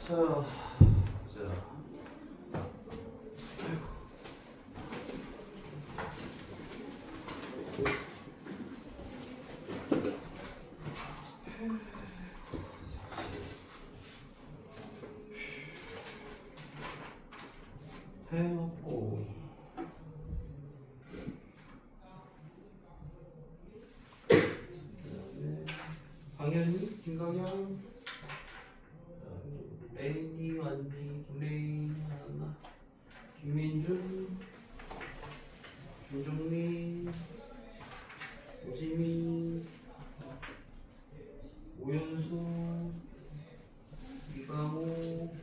자, 해먹고 강현이, 김강현, 레인이, 완니, 김레인, 하나, 김민준, 김종민, 오지민, 오연수, 이강호,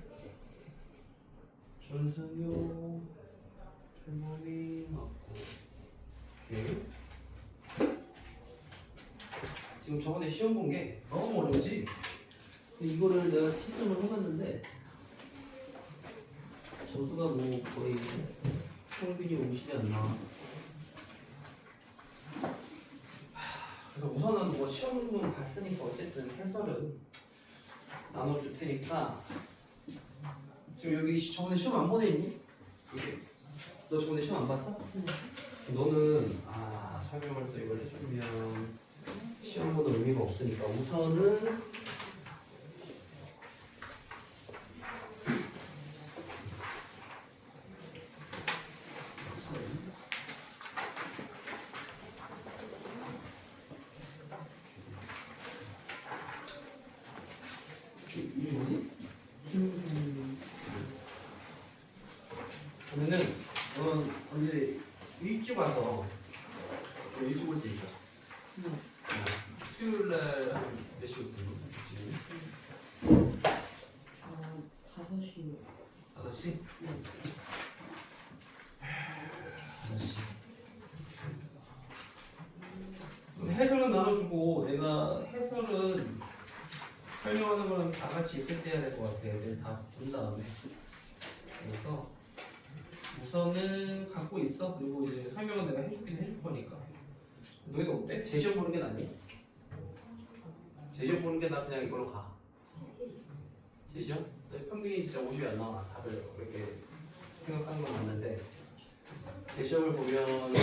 전승효, 최범이 맞고. 오케이. 지금 저번에 시험 본 게 너무 어려우지? 이거를 내가 채점을 해봤는데 점수가 뭐 거의 평균이 50이 안 나와. 그래서 우선은 뭐 시험은 봤으니까 어쨌든 해설은 나눠줄 테니까. 지금 여기 저번에 시험 안 보내니? 너 저번에 시험 안 봤어? 너는 설명을 또 이걸 해주면 시험 보는 의미가 없으니까 우선은 이게 뭐지? 그러면은 너는 언제 일찍 와서 좀 일찍 올 수 있어? 수요일날 몇 시에 오세요? 지금? 5시. 5시? 5시. 해설은 나눠주고 내가 해설은 설명하는 거는 다 같이 있을 때 해야 될 것 같아. 애들 다 본 다음에. 그래서 우선은 갖고 있어. 그리고 이제 설명은 내가 해주긴 해줄 거니까. 너희도 어때? 제시험 보는 게 낫니? 제시험 보는 게 나 그냥 이걸로 가. 제시험? 평균이 진짜 50이 안 나와. 다들 그렇게 생각하는 건 맞는데 제시험을 보면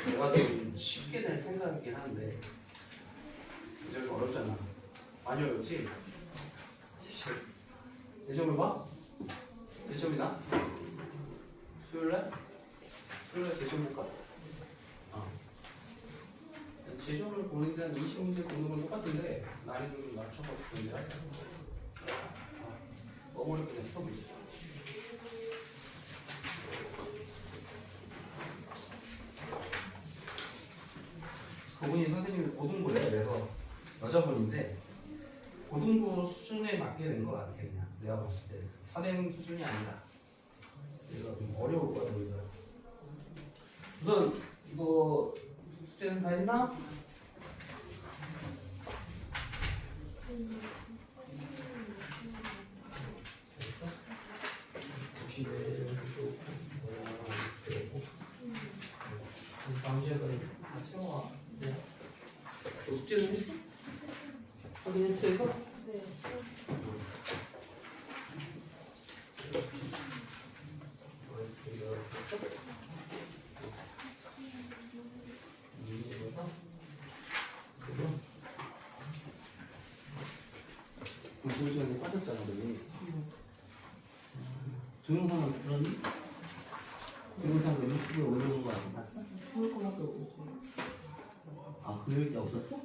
내가 좀 쉽게 낼 생각이긴 한데 이제 좀 어렵잖아. 많이 어렵지? 제시험을 봐? 제시험이 나? 수요일날? 수요일날 제시험 볼까? 제시험을 보는 게 한 20문제 보는 건 똑같은데 난이도 좀 낮춰가지고 문제 하자. 너무 어렵게 냈어 보이지? 그분이 선생님이 고등부래. 그래서 여자분인데 고등부 수준에 맞게 된 것 같아. 그냥 내가 봤을 때 선행 수준이 아니라. 그래서 좀 어려울 거야 너희들. 우선 이거 숙제는 다 했나? 혹시 내일 다음 시간까지 다 채워와. 네. 너 숙제는 했어? 확인했어 이거? 네. 공부 시간에 빠졌잖아, 너희. 동영상은 들었니? 동영상 왜 유튜브에 올려놓은 거 안 봤어? 수요일밖에 없어요. 금요일 때 없었어?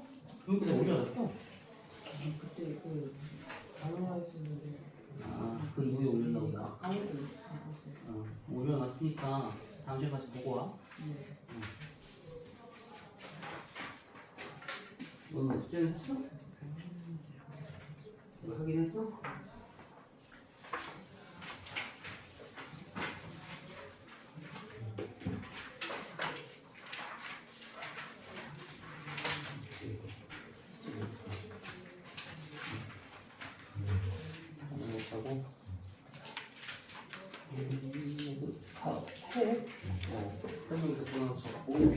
금요일 때 올려놨어? 그때 그 단어가 있었는데 그 이후에 올렸나 보다. 까먹고 있었어요. 올려놨으니까 다음 주에 같이 보고 와. 네. 너는 숙제는 했어? 이거 하긴 했어? 하고 다 해. 설명서 전화 적고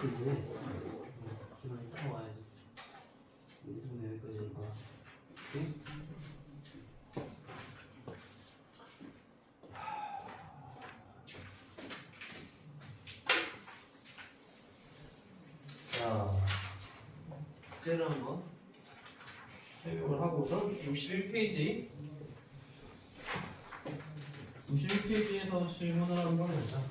이제 주머니 따라와야지. 인수분해 여기까지니까. 응? 자, 숙제를 한번 설명을 하고서 61페이지 61페이지에서 질문을 한번 해보자.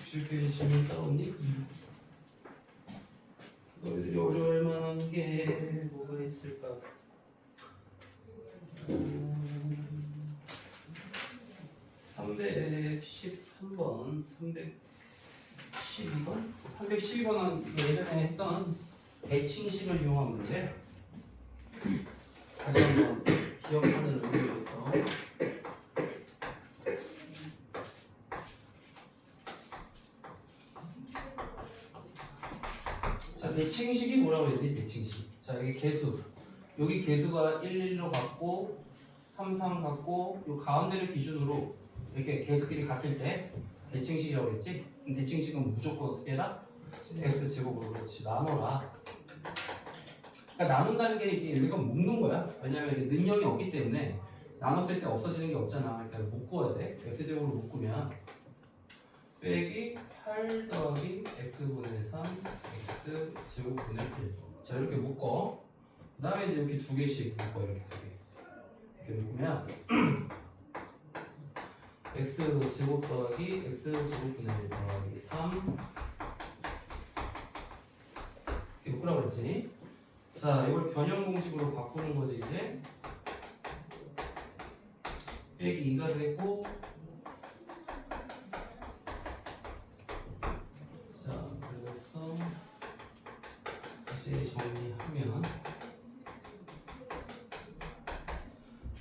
실패 질문 따라오니? 너희들이 어려울 만한 게 뭐가 있을까? 313번, 312번? 312번은 예전에 했던 대칭식을 이용한 문제. 다시 한번 기억하는 의미로서 자, 대칭식이 뭐라고 했니? 대칭식. 자, 여기 개수. 여기 개수가 1, 1로 갖고 3, 3 갖고 요 가운데를 기준으로 이렇게 개수끼리 같을 때 대칭식이라고 했지? 그럼 대칭식은 무조건 어떻게 해라? x 제곱으로 그렇지 나눠라. 그러니까 나눈다는 게 이건 묶는 거야. 왜냐면 이게 능력이 없기 때문에 나눴을 때 없어지는 게 없잖아. 그러니까 묶어야 돼. x 제곱으로 묶으면 빼기 8 더하기 x분의 3 x 제곱분의 1. 자 이렇게 묶어. 그 다음에 이제 이렇게 두 개씩 묶어. 이렇게 두 개. 이렇게 묶으면 x 제곱 더하기 x 제곱분의 1 더하기 3 이렇게 묶으라고 그랬지. 자 이걸 변형 공식으로 바꾸는 거지 이제. 빼기 2가 되고 자 그래서 다시 정리하면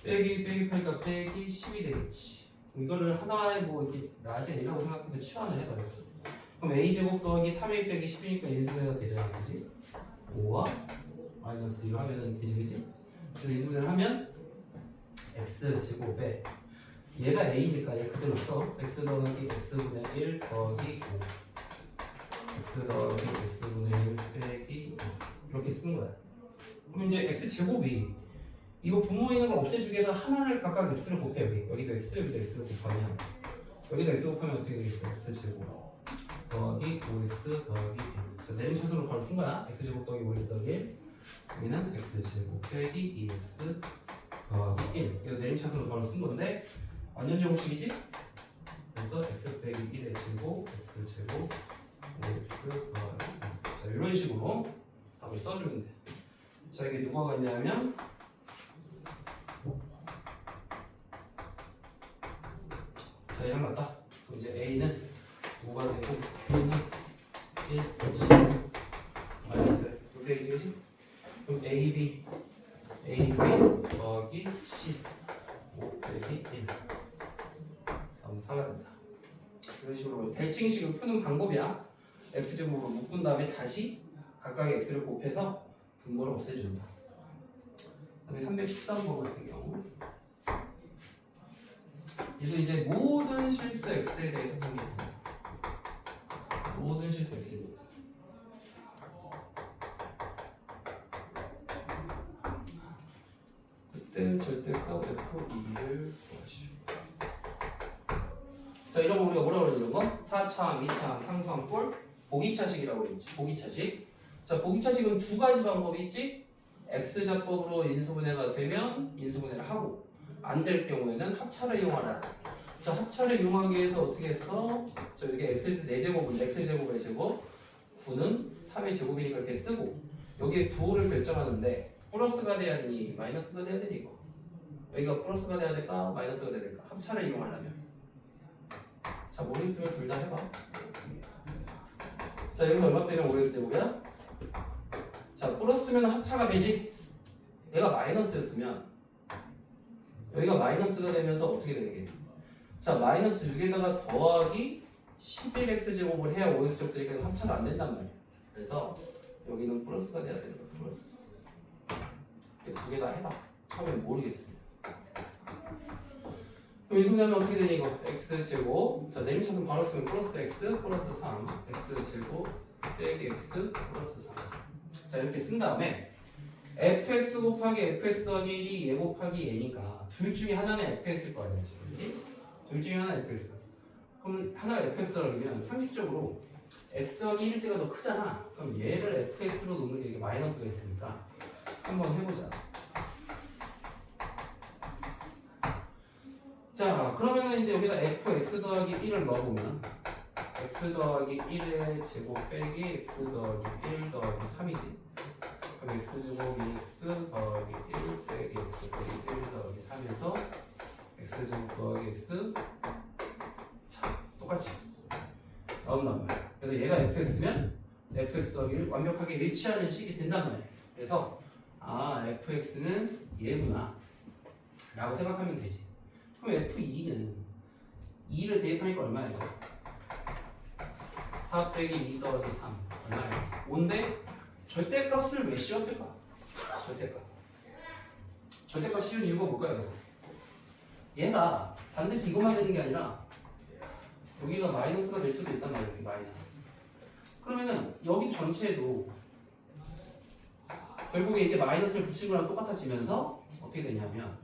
빼기 8과 빼기 10이 되겠지. 이거를 하나의 뭐 이렇게 낮은 A라고 생각해서 치환을 해봐요. 그럼 A제곱 더하기 3A 빼기 10이니까 인수분해가 되잖아, 그지? 5와 마이너스 이거 하면은 되지, 그지? 그래서 인수분해를 하면 X제곱에 얘가 A니까 얘 그대로 써. X 더하기 X분의 1 더하기 5 X 더하기 X분의 1 빼기 5 이렇게 쓰는 거야. 그럼 이제 X제곱이 이거 분모 있는 걸 없애주기 위해서 하나를 각각 x를 곱해 여기도 x 여기도 x를 곱하면 여기도 x 곱하면 어떻게 되겠어? x제곱 더하기 5x 더하기 1. 자 내림차순으로 바로 쓴 거야. x제곱 더하기 5x 더하기 1. 여기는 x제곱 빼기 2x 더하기 1. 이거 내림차순으로 바로 쓴 건데 완전 제곱식이지? 그래서 x 빼기 1의 제곱 x제곱 5x 더하기 1. 자 이런 식으로 답을 써주면 돼. 자 이게 누가가 있냐면 자 이런 거 같다. 그럼 이제 A는 5가 되고 B는 1, 10 마이너스 이렇게 되지? 그럼 AB 더하기 10 5 빼기 1 다음 4가 된다. 이런 식으로 대칭식을 푸는 방법이야. X제곱으로 묶은 다음에 다시 각각의 X를 곱해서 분모를 없애준다. 그 다음에 313번 같은 경우 이제 모든 실수 x에 대해서 생깁니다. 모든 실수 x에 대해서. 그때 절대값 f2를 구하시오. 자 이런 거 우리가 뭐라고 그러는 거? 4차항, 2차항, 상수항, 보기차식이라고 그랬지. 보기차식. 자 보기차식은 두 가지 방법이 있지. x자법으로 인수분해가 되면 인수분해를 하고 안 될 경우에는 합차를 이용하라. 자 합차를 이용하기 위해서 어떻게 했어? 자 이렇게 x 4제곱은 x제곱의 제곱 9는 3의 제곱이니까 이렇게 쓰고 여기에 부호를 결정하는데 플러스가 돼야 되니 마이너스가 돼야 되니 이거 여기가 플러스가 돼야 될까 마이너스가 돼야 될까 합차를 이용하려면 자 모르겠으면 둘 다 해봐. 자 여기서 얼마 빼면 5x제곱이야? 자 플러스면 합차가 되지. 얘가 마이너스였으면 여기가 마이너스가 되면서 어떻게 되는 게? 자 마이너스 6에다가 더하기 11x제곱을 해야 5x제곱들이 계속 합차가 안 된단 말이야. 그래서 여기는 플러스가 돼야 되는 거야. 플러스 두 개 다 해봐. 처음엔 모르겠습니다. 그럼 인수분해하면 어떻게 되니 이거? x제곱. 자 내림차순 바로 쓰면 플러스 x 플러스 3 x제곱 빼기 x 플러스 3. 자 이렇게 쓴 다음에 fx 곱하기 fx 더하기 1이 얘 곱하기 얘니까 둘 중에 하나는 fx일 거 아니야 지금 그치? 둘 중에 하나 fx. 그럼 하나가 fx 더하기면 상식적으로 x 더하기 1일 때가 더 크잖아. 그럼 얘를 fx로 놓는 게 이게 마이너스가 있으니까 한번 해보자. 자 그러면 이제 여기다 fx 더하기 1을 넣어보면 x 더하기 1의 제곱 빼기 x 더하기 1 더하기 3이지. 그럼 x제곱 2x 더하기 1 빼기 x 빼기 1 더하기 3에서 x제곱 더하기 x 자 똑같이 나온단 말이야. 그래서 얘가 fx면 fx 더하기 1 완벽하게 일치하는 식이 된단 말이야. 그래서 아 fx는 얘구나 라고 생각하면 되지. 그럼 f2는 2를 대입하니까 얼마야? 4 빼기 2 더하기 3 얼마야? 5인데 절대값을 왜 씌웠을까? 절대값 씌운 이유가 뭘까요? 그래서 얘가 반드시 이것만 되는 게 아니라 여기가 마이너스가 될 수도 있단 말이야. 이렇게 마이너스. 그러면은 여기 전체에도 결국에 이게 마이너스를 붙인 거랑 똑같아지면서 어떻게 되냐면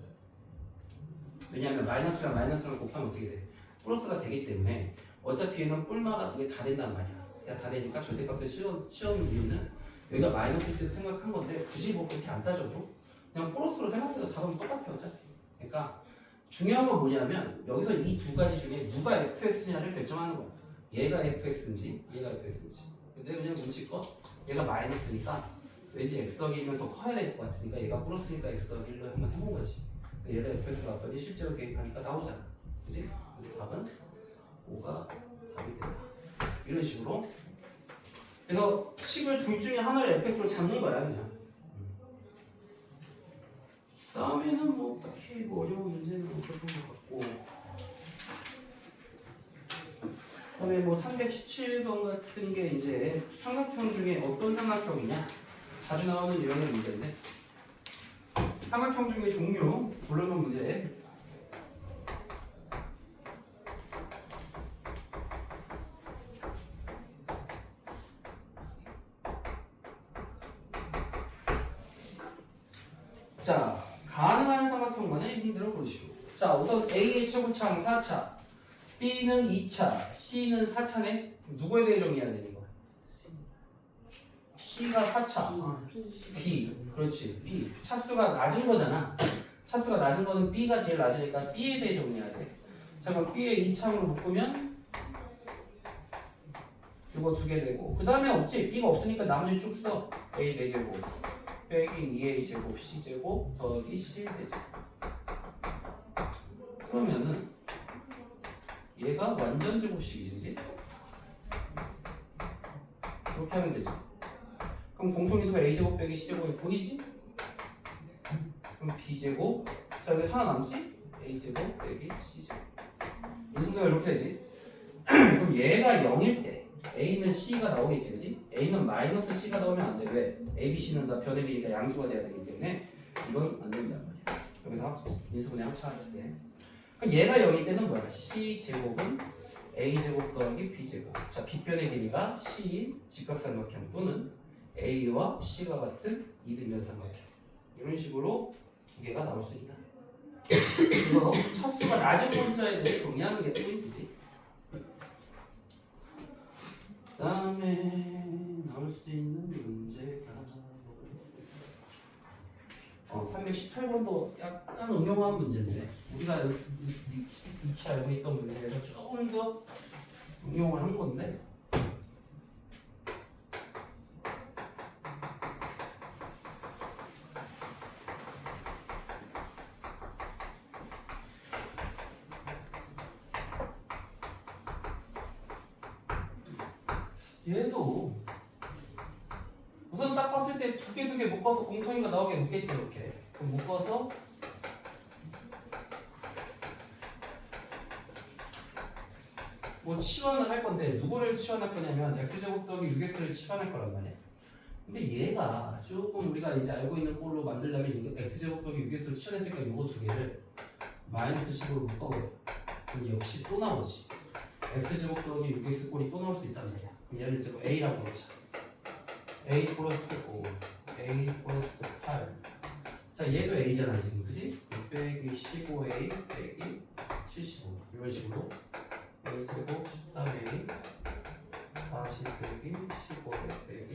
왜냐하면 마이너스랑 마이너스랑 곱하면 어떻게 돼? 플러스가 되기 때문에 어차피 얘는 뿔마가 이게 다 된단 말이야. 그냥 다 되니까 절대값을 씌우는 이유는 여기가 마이너스일 때도 생각한 건데 굳이 뭐 그렇게 안 따져도 그냥 플러스로 생각해도 답은 똑같아요 어차피. 그러니까 중요한 건 뭐냐면 여기서 이 두 가지 중에 누가 fx냐를 결정하는 거야. 얘가 fx인지 얘가 fx인지. 근데 그냥 눈치껏 얘가 마이너스니까 왠지 x 더하기 1면 더 커야 될 것 같으니까 얘가 플러스니까 x 더하기 1로 한번 해본 거지. 얘를 fx로 놨더니 실제로 대입하니까 나오잖아. 그지? 그래서 답은 5가 답이 된다. 이런 식으로. 그래서 식을 둘 중에 하나를 fx로 잡는 거야 그냥. 다음에는 뭐 딱히 뭐 어려운 문제는 없었던 것 같고. 그다음에 뭐 317번 같은 게 이제 삼각형 중에 어떤 삼각형이냐 자주 나오는 유형의 문제인데 삼각형 중에 종류 고르는 문제. 자, 가능한 삼각형만의 힘들어 보시오. 자, 우선 A의 최고차는 4차, B는 2차, C는 4차네? 누구에 대해 정리해야 되는 거야? C가 4차, B, 그렇지, B. 차수가 낮은 거잖아. 차수가 낮은 거는 B가 제일 낮으니까 B에 대해 정리해야 돼. 자, 그럼 B의 2차로 묶으면 이거 두 개 되고 그 다음에 없지? B가 없으니까 나머지 쭉 써. A 4제곱 빼기 2A 제곱 C 제곱 더하기 C 되지. 그러면은 얘가 완전 제곱식이지. 이렇게 하면 되지. 그럼 공통인수가 A 제곱 빼기 C 제곱이 보이지? 그럼 B 제곱. 자 여기 하나 남지? A 제곱 빼기 C 제곱. 인수분해가 이렇게 되지. 그럼 얘가 0일 때 A는 C가 나오겠지, 그지? A는 마이너스 C가 나오면 안 돼. 왜? A, B, C는 다 변의 비니까 양수가 돼야 되기 때문에 이건 안 된단 말이야. 여기서 인수분해 합쳐했을 때. 그럼 얘가 0일 때는 뭐야? C 제곱은 A 제곱 더하기 B 제곱. 자, 빗변의 길이가 C인 직각삼각형 또는 A와 C가 같은 이등변 삼각형. 이런 식으로 두 개가 나올 수 있다. 이거 차수가 낮은 문자에 대해 정리하는 게 포인트지. 다음에 나올 수 있는 문제가 뭐가 있을까? 318번도 약간 응용한 문제인데 우리가 익히 알고 있던 문제에서 조금 더 응용을 한 건데 얘도 우선 딱 봤을 때 두 개 묶어서 공통인 거 나오게 묶겠지 이렇게. 그럼 묶어서 뭐 치환을 할 건데 누구를 치환할 거냐면 x제곱 더하기 6x를 치환할 거란 말이야. 근데 얘가 조금 우리가 이제 알고 있는 꼴로 만들려면 이거 x제곱 더하기 6x를 치환했으니까 이거 두 개를 마이너스 10으로 묶어버려. 그럼 역시 또 나오지. x제곱 더하기 6x 꼴이 또 나올 수 있단 말이야. 그럼 얘를 이제 a라고 넣자. a 플러스 5, a 플러스 8. 자, 얘도 a잖아 지금, 그지? 빼기 15a 빼기 75 이런 식으로 a 제곱 13a 40 빼기 15a 빼기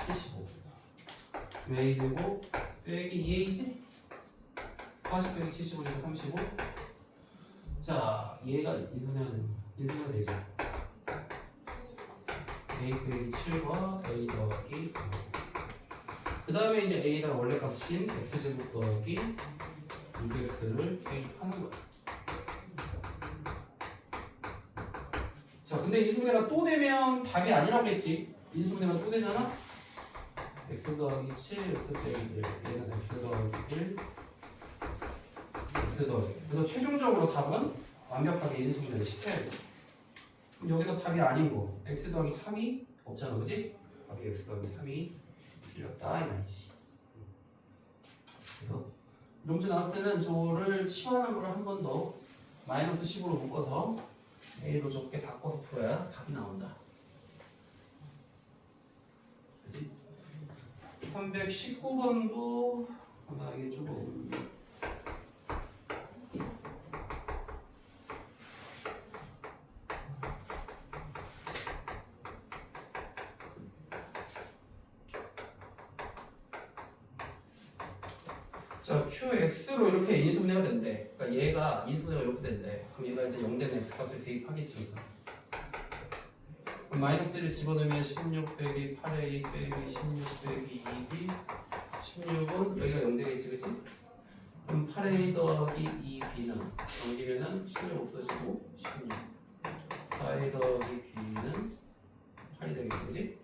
75 a 제곱 빼기 2a지? 40 빼기 75니까 35. 자, 얘가 인수는 되죠. a 빼기 7과 a 더하기 그 다음에 이제 a가 원래 값인 x제곱 더하기 6x를 대입하는 거야. 자, 근데 인수분해가 또 되면 답이 아니라고 했지. 인수분해가 또 되잖아. x 더하기 7, x 빼기 1, 얘는 x 더하기 1, x 더하기. 그래서 최종적으로 답은 완벽하게 인수분해를 시켜야지. 그럼 여기서 답이 아닌 거, x 더하기 3이 없잖아, 그지? 답이 x 더하기 3이 틀렸다 이 말이지. 그래서 이런 문제 나왔을 때는 저를 치환한 걸 한 번 더 마이너스 10으로 묶어서 a로 적게 바꿔서 풀어야 답이 나온다. 그치? 319번도 아마 이게 조금 자, qx로 이렇게 인수분해가 된대. 그러니까 얘가 인수분해가 이렇게 된대. 그럼 얘가 이제 0되는 x값을 대입하겠지. 우선. 그럼 마이너스 1을 집어넣으면 16 빼기 8a 빼기 16 빼기 2b 16은 여기가 0 되겠지, 그치? 그럼 8a 더하기 2b는 넘기면은 16 없어지고 16 4a 더하기 b는 8이 되겠지, 그치?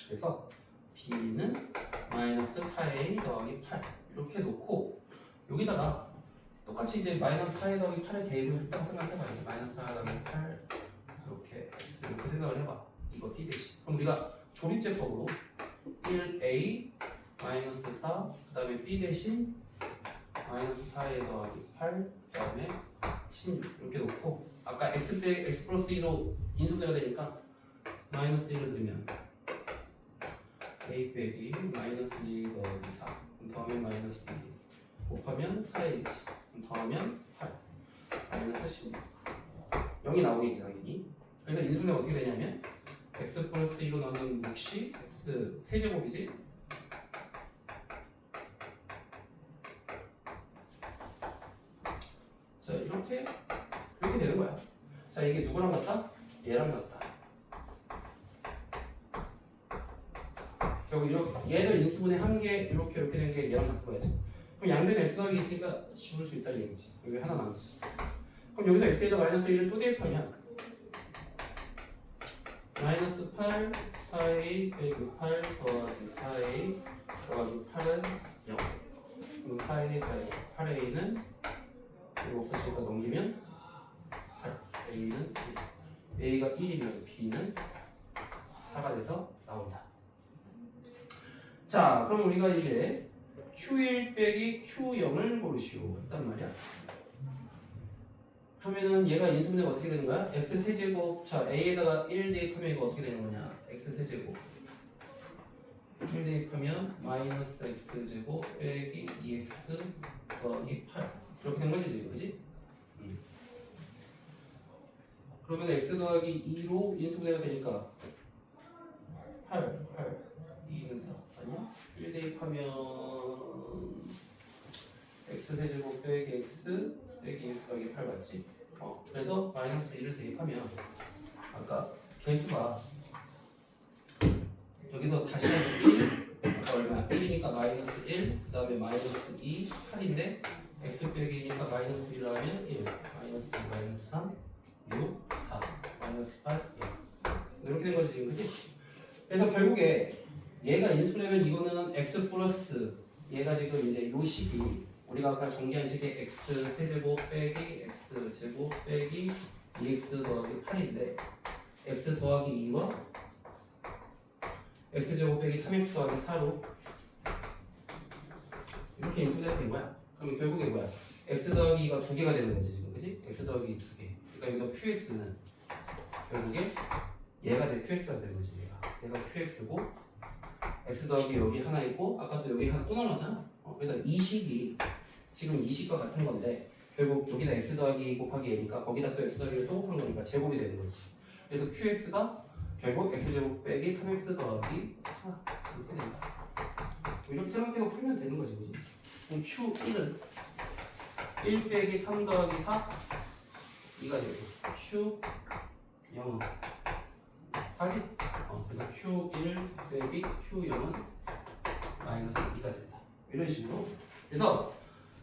그래서 b는 마이너스 4a 더하기 8 이렇게 놓고 여기다가 똑같이 이제 마이너스 4에 더하기 8의 대입을 했다고 생각해봐야지. 마이너스 4에 더하기 8 이렇게 x 이렇게 생각을 해봐. 이거 b 대신. 그럼 우리가 조립제법으로 1a 마이너스 4 그 다음에 b 대신 마이너스 4에 더하기 8 그 다음에 16 이렇게 놓고 아까 x 플러스 2로 인수분해가 되니까 마이너스 1을 넣으면 a 빼기 마이너스 2 더하기 4 더하면 마이너스 2 곱하면 4a지 더하면 8 마이너스 16 0이 나오겠지 당연히. 그래서 인수분해가 어떻게 되냐면 x 플러스 2로 나누는 몫이 x 세제곱이지. 자, 이렇게 되는 거야. 자, 이게 누구랑 같다? 얘랑 같다. 결국 이렇게 얘를 인수분해 한 게 이렇게 된 게 얘랑 같은 거야지. 그럼 양변에 x 더하기 있으니까 지울 수 있다는 얘기지. 여기 하나 남았지. 그럼 여기서 x에다 마이너스 1을 또 대입하면 마이너스 8 4a 빼기 8 더하기 4a 더하기 8은 0. 그럼 4a 더하기 8a는 이거 없어지니까 넘기면 8 a는 1. a가 1이면 b는 4가 돼서 나온다. 자, 그럼 우리가 이제 Q1 빼기 Q0을 고르시오 했단 말이야. 그러면은 얘가 인수분해가 어떻게 되는 거야? x 세제곱, 자 a에다가 1 대입하면 이거 어떻게 되는 거냐? x 세제곱 1 대입하면 마이너스 x제곱 빼기 2x 더하기 8 이렇게 된 거지 지금, 그지? 그러면 x 더하기 2로 인수분해가 되니까 8 2는 4 아니야? 1 대입하면 x 세제곱 빼기 x 빼기 x 더하기 8 맞지? 그래서 마이너스 1을 대입하면 아까 개수가 여기서 다시 하면 1 아까 얼마야? 1이니까 마이너스 1 그 다음에 마이너스 2 8인데 x 빼기 2니까 마이너스 1을 하면 1 마이너스 2 마이너스 3 6 4 마이너스 8 1 이렇게 된 거지 지금, 그치? 그래서 결국에 얘가 인수분해면 이거는 x 플러스 얘가 지금 이제 요 식이 우리가 아까 전개한 식의 x 세제곱 빼기 x 제곱 빼기 2x 더하기 8인데 x 더하기 2와 x 제곱 빼기 3x 더하기 4로 이렇게 인수분해가 된 거야. 그럼 결국에 뭐야? x 더하기 2가 2개가 되는 거지 지금, 그지? x 더하기 2개. 그러니까 여기다 qx는 결국에 얘가 내 qx가 되는 거지. 얘가 qx고 x 더하기 여기 하나 있고 아까 또 여기 하나 또 나왔잖아. 그래서 이 식이 지금 이 식과 같은 건데 결국 여기다 x 더하기 곱하기 a니까 거기다 또 x 더하기를 또 곱하는 거니까 제곱이 되는 거지. 그래서 qx가 결국 x제곱 빼기 3x 더하기 4 이렇게 된다. 이렇게 생각해서 풀면 되는 거지, 그지? 그럼 q1은 1 빼기 3 더하기 4 2가 되고 q0은 4지? 그래서 q1 빼기 q0은 마이너스 2가 된다. 이런 식으로. 그래서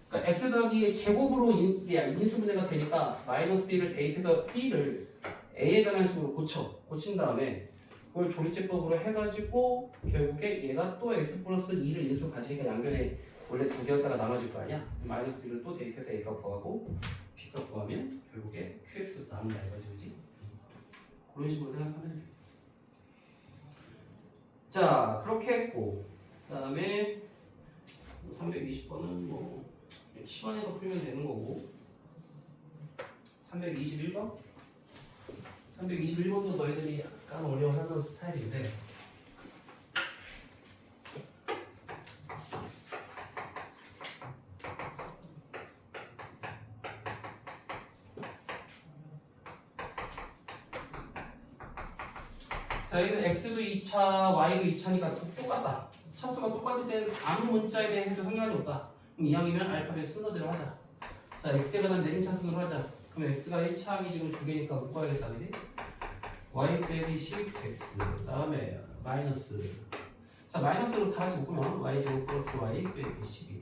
그러니까 x 더하기의 제곱으로 인수분해가 되니까 마이너스 b를 대입해서 b를 a에 관한 식으로 고친 다음에 그걸 조리제법으로 해가지고 결국에 얘가 또 x 플러스 2를 인수 가지니까 양변에 원래 2개였다가 나눠질 거 아니야? 마이너스 b를 또 대입해서 a가 구하고 b가 구하면 결국에 qx도 나온다 이거지, 그지? 그런 식으로 생각하면 돼. 자, 그렇게 했고 그 다음에 320번은 뭐 치환해서 풀면 되는 거고 321번? 321번도 너희들이 약간 어려워하는 스타일인데 자, 여기는 x도 2차, y도 2차니까 똑같다. 차수가 똑같을 때는 아무 문자에 대해 해도 상관이 없다. 그럼 이왕이면 알파벳 순서대로 하자. 자, x에 관한 내림차순으로 하자. 그럼 x가 1차항이 지금 2개니까 묶어야겠다, 그지? y 빼기 10x 그 다음에 마이너스 자, 마이너스로 다 같이 묶으면 y제곱 플러스 y 빼기 12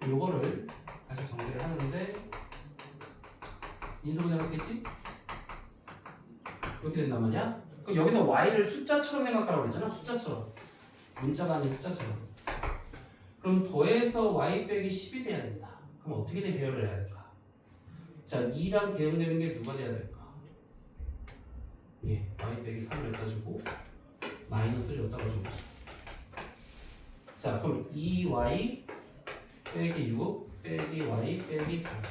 요거를 다시 정리를 하는데 인수분해가 되지? 이렇게 된단 말이야? 그럼 여기서 y를 숫자처럼 생각하라고 그랬잖아. 숫자처럼. 문자가 아닌 숫자처럼. 그럼 더해서 y 빼기 10이 돼야 된다. 그럼 어떻게 배열을 해야 될까? 자, 2랑 대응되는 게 누가 돼야 될까? 예, y 빼기 3을 여기다 주고 마이너스를 여기다가 주고. 자, 그럼 2y 빼기 6 빼기 y 빼기 3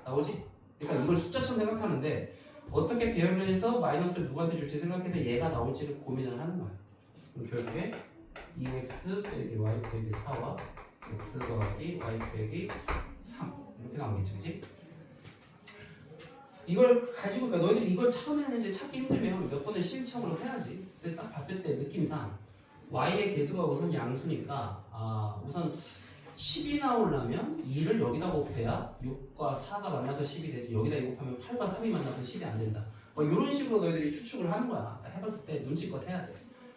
나오지? 그러니까 이걸 숫자처럼 생각하는데 어떻게 배열을 해서 마이너스를 누구한테 줄지 생각해서 얘가 나올지를 고민을 하는 거야. 그럼 결국에 2x 빼기 y 빼기 4와 x 더하기 y 빼기 3 이렇게 나오겠지, 그치? 이걸 가지고 그러니까 너희들이 이걸 처음에는 이제 찾기 힘들면 몇 번을 시행착오를 해야지. 근데 딱 봤을 때 느낌상 y의 개수가 우선 양수니까 우선 10이 나오려면 2를 여기다 곱해야 6과 4가 만나서 10이 되지. 여기다 2 곱하면 8과 3이 만나서 10이 안 된다. 뭐 이런 식으로 너희들이 추측을 하는 거야. 해봤을 때 눈치껏 해야 돼.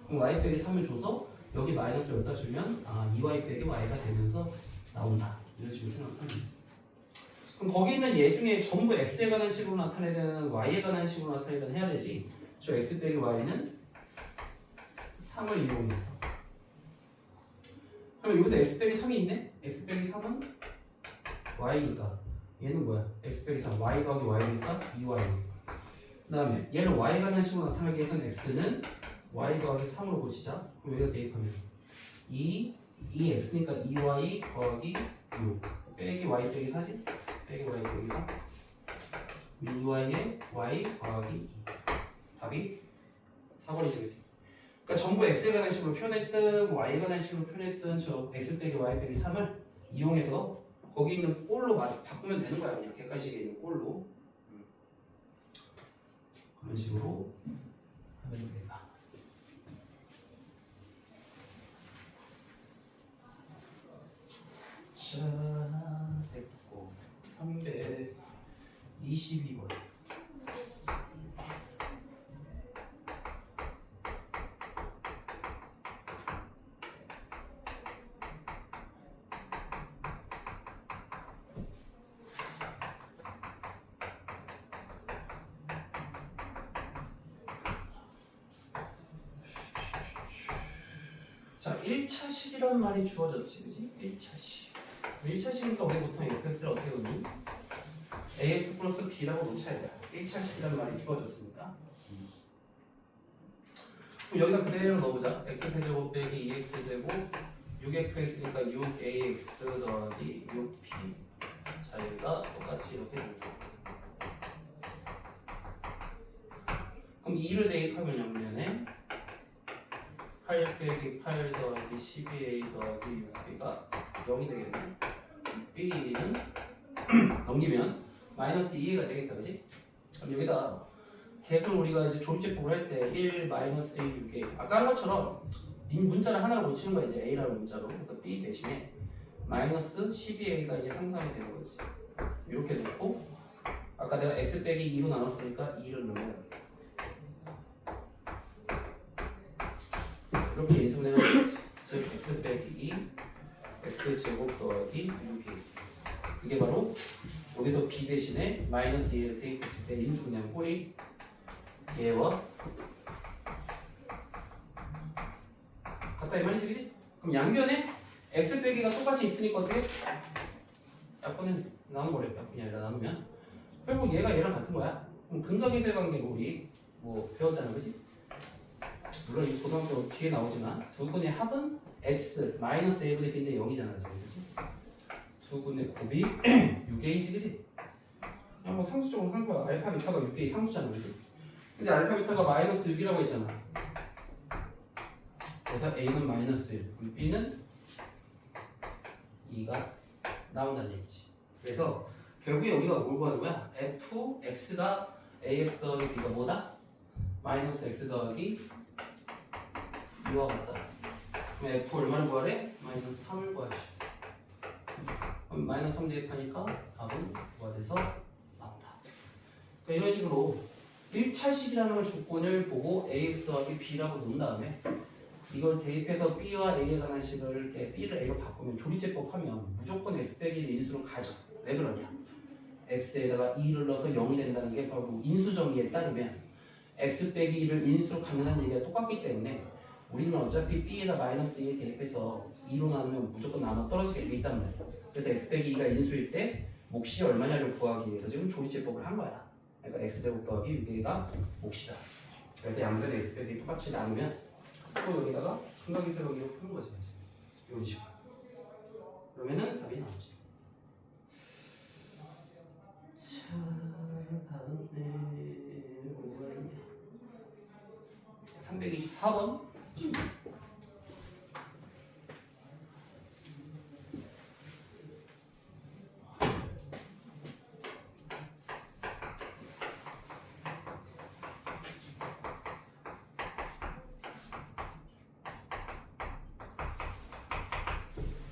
그럼 y 빼기 3을 줘서 여기 마이너스를 여기다 주면 2y 빼기 y가 되면서 나온다. 이런 식으로 생각하면 돼. 그럼 거기 있는 얘 중에 전부 x에 관한 식으로 나타내든 y에 관한 식으로 나타내든 해야 되지. 저 x 빼기 y는 3을 이용해서. 그럼 여기서 x 빼기 3이 있네? x 빼기 3은 y니까 얘는 뭐야? x 빼기 3 y 더하기 y니까 2y. 그 다음에 얘를 y에 관한 식으로 나타내기 위해서는 x는 y 더하기 3으로 고치자. 그럼 여기다 대입하면 2x니까 2y 더하기 6 빼기 y 빼기 4지? 빼기 y 빼기 4 2y에 y 더하기 2 답이 4번이지, 그치? 그러니까 전부 x에 관한 식으로 표현했든 y에 관한 식으로 표현했든 저 x 빼기 y 빼기 3을 이용해서 거기 있는 꼴로 바꾸면 되는 거야. 그냥 객관식에 있는 꼴로. 그런 식으로 하면 되겠다. 자, 됐고 322번. 자, 1차식이라는 말이 주어졌지, 그지? 1차식. 1차식이니까 우리 보통 fx를 어떻게 놓니? ax 플러스 b라고 놓쳐야 돼. 1차식이라는 말이 주어졌으니까. 그럼 여기다 그대로 넣어보자. x세제곱 빼기 2x제곱 6fx니까 6ax 더하기 6p. 자, 여기가 똑같이 이렇게 되는 거야. 그럼 2를 대입하면 양면에 8 빼기 8 더하기 12a 더하기 6b가 0이 되겠네. b는 넘기면 마이너스 2a가 되겠다, 그지? 그럼 여기다 계속 우리가 이제 조립제법을 할 때 1 마이너스 1 6a 아까 한 것처럼 문자를 하나로 고치는 거야. 이제 a라는 문자로. 그래서 b 대신에 마이너스 12a가 이제 상상이 되는 거지. 이렇게 놓고 아까 내가 x 빼기 2로 나눴으니까 2를 넣으면 이렇게 인수분해하는 거지. 즉 x 빼기 2 x 제곱 더하기 6이 이게 바로 여기서 b 대신에 마이너스 2를 대입했을 때 인수분해한 꼴이 얘와 같다 이 말이지, 그치? 그럼 양변에 x 빼기가 똑같이 있으니까 어떻게? 약분은 나눠버려. 약분이 아니라 나누면 결국 얘가 얘랑 같은 거야. 그럼 근각이수의 관계고 우리 뭐 배웠잖아, 그치? 물론 이 고등학교 뒤에 나오지만 두 분의 합은 x 마이너스 a분의 b인데 0이잖아, 그치? 두 분의 곱이 6a지, 그치? 그냥 뭐 상수적으로 한 거야. 알파 베타가 6a 상수잖아, 그치? 근데 알파 베타가 마이너스 6이라고 했잖아. 그래서 a는 마이너스 1, 그럼 b는 2가 나온다는 얘기지. 그래서 결국에 여기가 뭘 구하는 거야? f x가 ax 더하기 b가 뭐다? 마이너스 x 더하기 2와 같다. 그럼 f 얼마를 구하래? 마이너스 3을 구하시. 그럼 마이너스 3 대입하니까 답은 뭐가 돼서 나온다. 그러니까 이런 식으로 1차식이라는 조건을 보고 ax 더하기 b라고 놓은 다음에 이걸 대입해서 b와 a에 관한 식을 이렇게 b를 a로 바꾸면 조리제법 하면 무조건 x 빼기를 인수로 가져. 왜 그러냐? x에다가 2를 넣어서 0이 된다는 게 바로 인수 정리에 따르면 x 빼기 2를 인수로 갖는다는 얘기가 똑같기 때문에 우리는 어차피 b에다 마이너스 2에 대입해서 2로 나누면 무조건 나눠 떨어지게 돼 있단 말이야. 그래서 x 빼기 2가 인수일 때 몫이 얼마냐를 구하기 위해서 지금 조리제법을 한 거야. 그러니까 x제곱 더하기 6a가 몫이다. 그래서 양변에 x 빼기 똑같이 나누면 또 여기다가 분각이수 여기로 푸는 거지. 이런 식으로. 그러면은 답이 나오지. 자, 다음에 뭐가 있냐? 324번.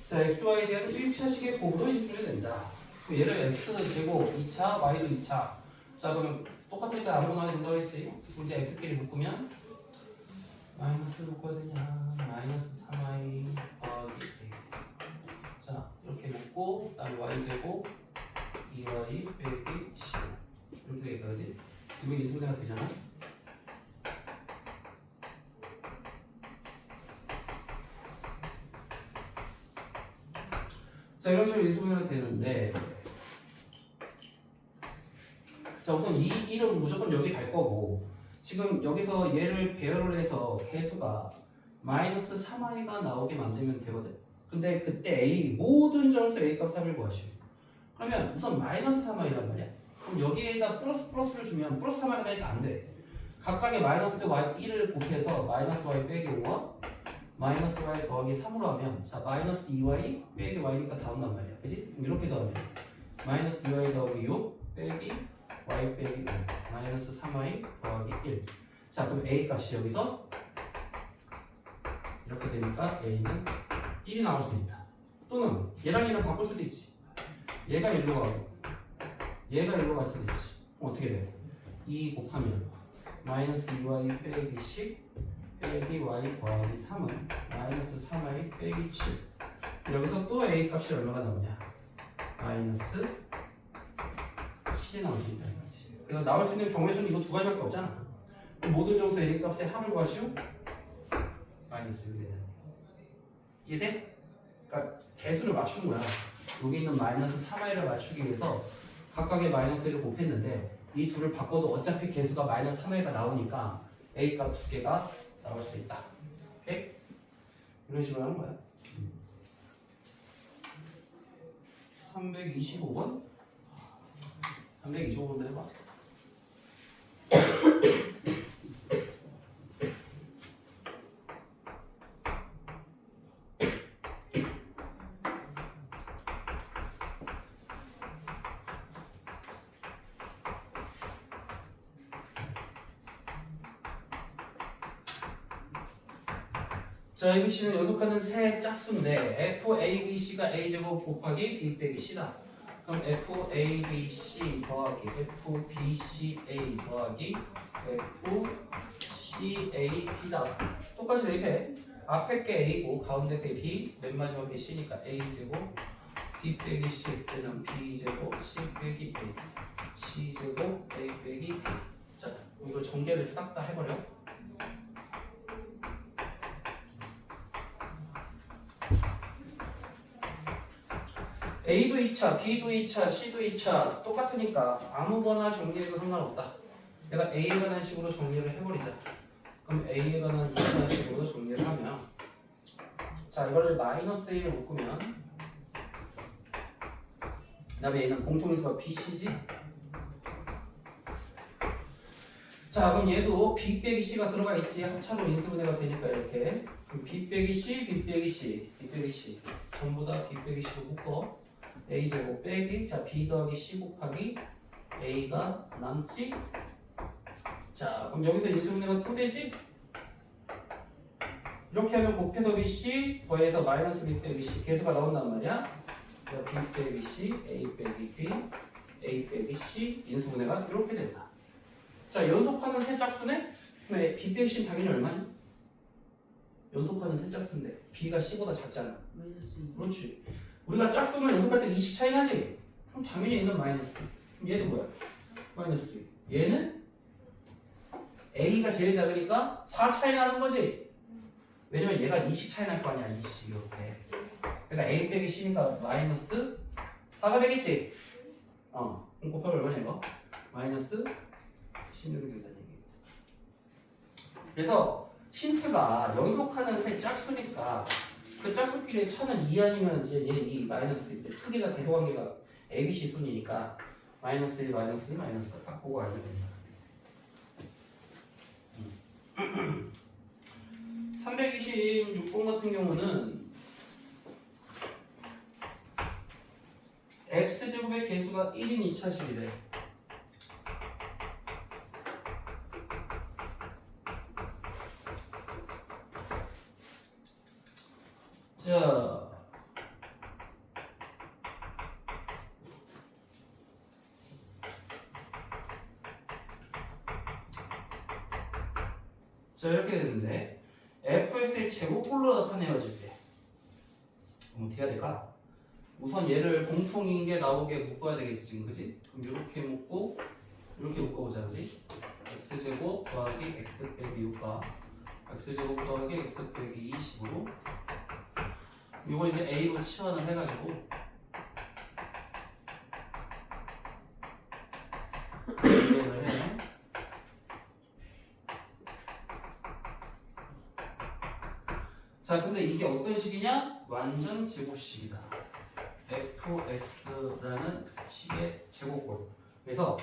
자, xy에 대한 1차식의 곱으로 인수를 된다. 얘를 x제곱 2차, y도 2차. 자, 그럼 똑같으니까 아무거나 해도 된다고 했지. 이제 x끼리 묶으면 마이너스 묶어야 되냐? 마이너스 3y 더하기 1. 자, 이렇게 묶고 그다음에 y제곱 2y 빼기 10 이렇게 되겠다, 그지? 이거 인수분해가 되잖아. 자, 이런 식으로 인수분해가 되는데, 자, 우선 이 1은 무조건 여기 갈 거고, 지금 여기서 얘를 배열을 해서 개수가 마이너스 3i가 나오게 만들면 되거든. 근데 그때 a 모든 정수 a 값 3을 구하시오. 그러면 우선 마이너스 3i란 말이야. 그럼 여기에다 플러스를 주면 플러스 3i가 되니까 안 돼. 각각의 마이너스 y 1을 곱해서 마이너스 y 빼기 5와 마이너스 y 더하기 3으로 하면 자 마이너스 2y 빼기 y니까 다 온단 말이야. 그치? 이렇게 더하면 마이너스 2y 더하기 6 빼기 y 빼기 5 마이너스 3y 더하기 1. 자 그럼 a 값이 여기서 이렇게 되니까 a는 1이 나올 수 있다. 또는 얘랑 얘랑 바꿀 수도 있지. 얘가 1로 가고 얘가 1로 갈 수도 있지. 그럼 어떻게 돼? 2 곱하면 마이너스 2y 빼기 10 빼기 y 더하기 3은 마이너스 3y 빼기 7. 여기서 또 a 값이 얼마가 나오냐? 마이너스 7이 나올 수 있다는 거지. 그래서 나올 수 있는 경우의 수는 이거 두 가지밖에 없잖아. 모든 정수 a 값의 합을 구하시오. 마이너스 6이 되는 거야. 이해돼? 그러니까 개수를 맞추는 거야. 여기 있는 마이너스 3i를 맞추기 위해서 각각의 마이너스 1을 곱했는데 이 둘을 바꿔도 어차피 개수가 마이너스 3i가 나오니까 a 값 두 개가 나올 수 있다. 오케이? 이런 식으로 하는 거야. 325번? 325번도 해봐. 자, ABC는 연속하는 세 짝수인데 FABC가 A제곱 곱하기 B 빼기 C다. 그럼 FABC 더하기 FBCA 더하기 FCAB다. 똑같이 대입해. 앞에 게 A고 가운데 게 B, 맨 마지막 게 C니까 A제곱 B 빼기 C 때는 B제곱 C 빼기 A C제곱 A 빼기 B. 자, 이걸 전개를 싹 다 해버려. A도 2차, B도 2차, C도 2차 똑같으니까 아무거나 정리해도 상관없다. 내가 A에 관한 식으로 정리를 해버리자. 그럼 A에 관한 2차 식으로 정리를 하면 자, 이거를 마이너스 A로 묶으면 그다음에 얘는 공통인수가 BC지? 자, 그럼 얘도 B 빼기 C가 들어가 있지. 합차로 인수분해가 되니까 이렇게 그럼 B 빼기 C, B 빼기 C, B 빼기 C 전부 다 B 빼기 C로 묶어 A제곱 빼기 자 B 더하기 C 곱하기 A가 남지. 자, 그럼 여기서 인수분해가 또 되지? 이렇게 하면 곱해서 BC 더해서 마이너스 B 빼기 C 계수가 나온단 말이야. B 빼기 C, A 빼기 B, A 빼기 C 인수분해가 이렇게 된다. 자, 연속하는 세 짝수네? 그럼 B 빼기 C는 당연히 얼마니? 연속하는 세 짝수인데 B가 C보다 작잖아. 마이너스 2. 그렇지. 우리가 짝수만 연속할 때 2씩 차이 나지? 그럼 당연히 얘는 마이너스. 그럼 얘는 뭐야? 마이너스 2. 얘는 A가 제일 작으니까 4 차이 나는 거지? 왜냐면 얘가 2씩 차이 날 거 아니야. 2씩 이렇게. 그러니까 A 빼기 C니까 마이너스 4가 되겠지? 그럼 곱하기 얼마냐 이거? 마이너스 16이 된다는 얘기. 그래서 힌트가 연속하는 세 짝수니까 그 짝수끼리의 차는 2 아니면 이제 얘 2 마이너스 1 때 크기가 대소관계가 ABC 순이니까 마이너스 1 마이너스 1 마이너스 딱 보고 알면 됩니다. 326번 같은 경우는 x제곱의 개수가 1인 2차식이래. 자 이렇게 되는데 fx의 제곱꼴로 나타내어질 때 어떻게 해야 될까? 우선 얘를 공통인 게 나오게 묶어야 되겠지 지금 그지? 그럼 이렇게 묶고 이렇게 묶어보자 그지? x제곱 더하기 x 빼기 6과 x제곱 더하기 x 빼기 20으로 이거 이제 a로 치환을 해가지고 이해를 해. 자, 근데 이게 어떤 식이냐? 완전 제곱식이다. fx라는 식의 제곱꼴. 그래서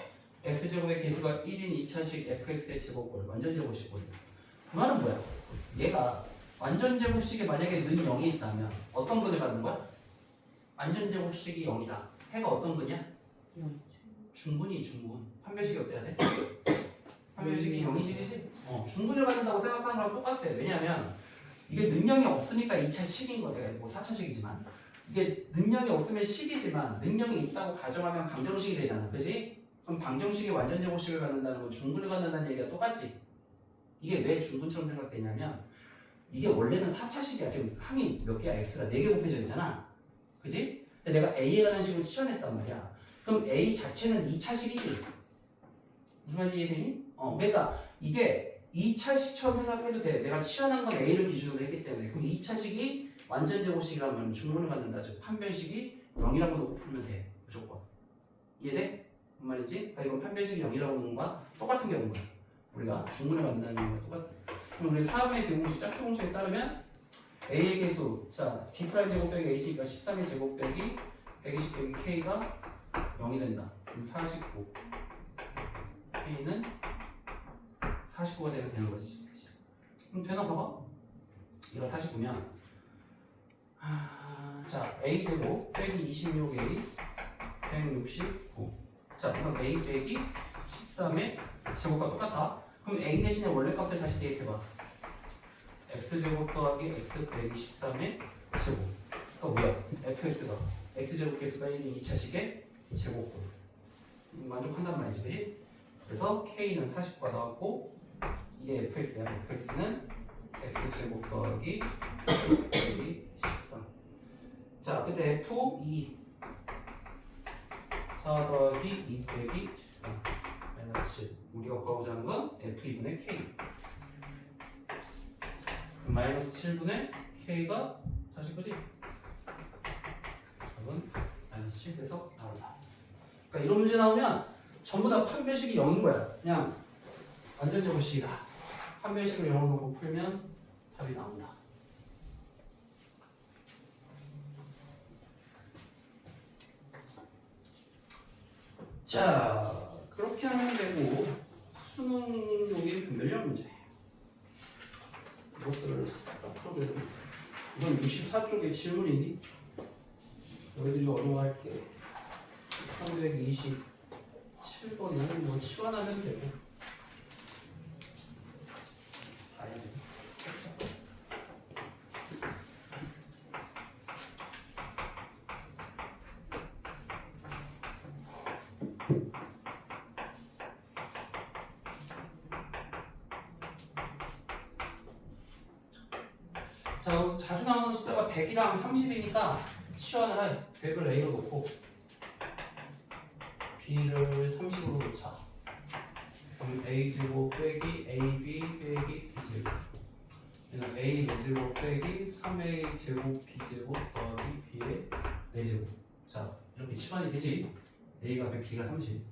x제곱의 개수가 1인 2차식 fx의 제곱꼴. 완전 제곱식이거든요. 그 말은 뭐야? 얘가 완전 제곱식에 만약에 는 0이 있다면 어떤 근을 갖는 거야? 완전 제곱식이 0이다. 해가 어떤 근이야? 중근이 중근. 판별식이 어때야 돼? 판별식이 0이지? 중근을 갖는다고 생각하는 거랑 똑같아. 왜냐면 이게 능력이 없으니까 2차 식인 거야. 뭐 4차 식이지만 이게 능력이 없으면 식이지만 능력이 있다고 가정하면 방정식이 되잖아. 그지? 그럼 방정식이 완전 제곱식을 갖는다는 건 중근을 갖는다는 얘기가 똑같지? 이게 왜 중근처럼 생각되냐면 이게 원래는 4차식이야. 지금 항이 몇 개야? x가 4개 곱해져 있잖아. 그지? 근데 내가 a에 관한 식으로 치환했단 말이야. 그럼 a 자체는 2차식이지. 무슨 말인지 이해되니? 그러니까 이게 2차식처럼 생각해도 돼. 내가 치환한 건 a를 기준으로 했기 때문에. 그럼 2차식이 완전 제곱식이라면 중근을 갖는다. 즉 판별식이 0이라고 놓고 풀면 돼. 무조건. 이해돼? 무슨 말인지? 그러니까 이건 판별식이 0이라고 놓는 거와 똑같은 경우인 거야. 우리가 중근을 갖는다는 거와 똑같아. 그럼 우리 4분의 대공식 짝수 공식에 따르면 a의 개수 자 b 프라임 제곱 빼기 ac니까 13의 제곱 빼기 120 빼기 K가 0이 된다. 그럼 49. K는 49가 되는 거지. 그럼 되나 봐봐. 이거 49면 자 A제곱 빼기 26A 169. 자 그럼 A 빼기 13의 제곱과 똑같아. 그럼 A 대신에 원래 값을 다시 대입해봐. X제곱 더하기 X 빼기 13의 제곱. 그러니까 뭐야? fx가 X제곱 개수가 1인 2차식의 제곱분. 만족한단 말이지, 그지? 그래서 K는 49가 나왔고 이게 fx야. fx는 X제곱 더하기 X 빼기 13. 자, 그때 F 2 4 더하기 2 빼기 13 마이너스 7. 우리가 구하고자 하는 건 F2분의 K. 마이너스 7분의 K가 49지? 답은 마이너스 7에서 나온다. 그러니까 이런 문제 나오면 전부 다 판별식이 0인 거야. 그냥 완전 제곱식이다. 판별식을 0으로 놓고 풀면 답이 나온다. 자, 그렇게 하면 되고 수능 독일 분별력 문제. 이것들을 싹 다 풀어줘야 돼. 이건 64쪽의 질문이니 너희들이 어려워할게. 327번은 뭐 치환하면 되고. 아야 돼. 자, 자주 나오는 숫자가 100이랑 30이니까 치환을 해. 100을 A로 놓고 B를 30으로 놓자. 그럼 A제곱 빼기 AB 빼기 B제곱. 얘는 A 4제곱 빼기 3A 제곱 B제곱 더하기 B의 4제곱. 자, 이렇게 치환이 되지. A가 100, B가 30.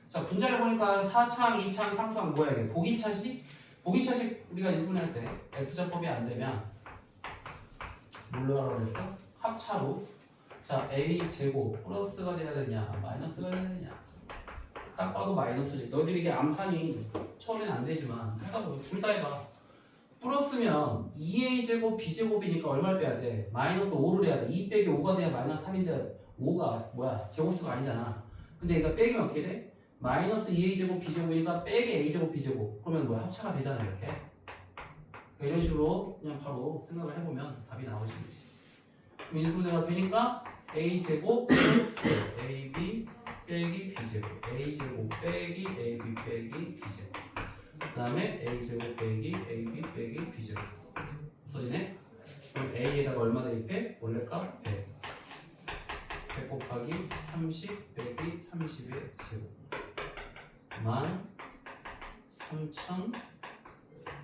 자, 분자를 보니까 4창, 2창, 3창 뭐야 이게? 보기차식? 보기차식 우리가 인수분해할 때 X좌법이 안 되면 뭘로 하라고 그랬어? 합차로. 자, A 제곱 플러스가 돼야 되냐 마이너스가 돼야 되냐. 딱 봐도 마이너스지. 너희들이 이게 암산이 처음에는 안 되지만 하다 보면 둘 다 해봐. 플러스면 2A 제곱 B 제곱이니까 얼마를 빼야 돼? 마이너스 5를 해야 돼. 2 빼기 5가 돼야 마이너스 3인데 5가 뭐야? 제곱수가 아니잖아. 근데 이거 빼기면 어떻게 돼? 마이너스 2A 제곱 B 제곱이니까 빼기 A 제곱 B 제곱. 그러면 뭐야? 합차가 되잖아 이렇게. 이런 식으로 그냥 바로 생각을 해보면 답이 나오지. 인수분해가 되니까 A제곱 플러스 AB 빼기 B제곱 A제곱 빼기 AB 빼기 B제곱 그 다음에 A제곱 빼기 AB 빼기 B제곱 없어지네? 그럼 A에다가 얼마 대입해? 원래값 100 100 곱하기 30 빼기 30의 제곱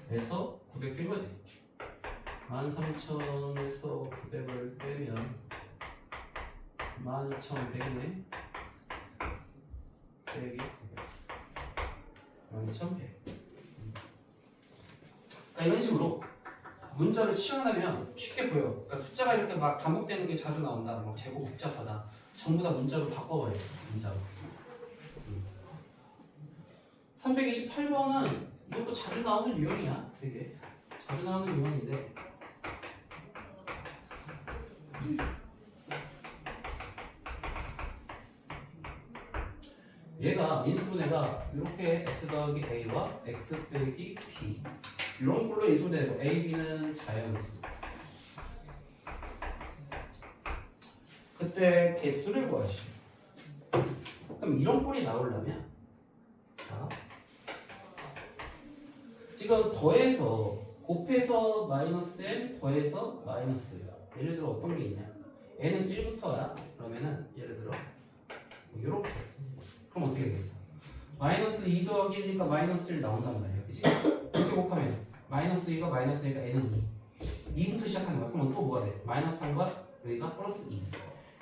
13,000에서 900 된 거지. 13,000에서 900을 빼면 12,100이네. 빼기 900. 12,100. 이런 식으로 문자를 치환하면 쉽게 보여. 그러니까 숫자가 이렇게 막 반복되는 게 자주 나온다. 막 제곱 복잡하다. 전부 다 문자로 바꿔버려. 문자로. 328번은 이것도 자주 나오는 유형이야. 되게 자주 나오는 유형인데 얘가 인수분해가 이렇게 x 더하기 a와 x 빼기 b 이런 걸로 인수분해되고 a, b는 자연수. 그때 개수를 구하시. 그럼 이런 꼴이 나오려면 자 지금 더해서 곱해서 마이너스 n 더해서 마이너스 예를 들어 어떤 게 있냐? n은 1부터야. 그러면은 예를 들어 이렇게. 그럼 어떻게 되겠어? 마이너스 2 더하기 1이니까 마이너스 1 나온단 말이야. 그치? 이렇게 곱하면 마이너스 2가 마이너스니까 n은 2. 2부터 시작하는 거야. 그러면 또 뭐가 돼? 마이너스 3과 여기가 플러스 2.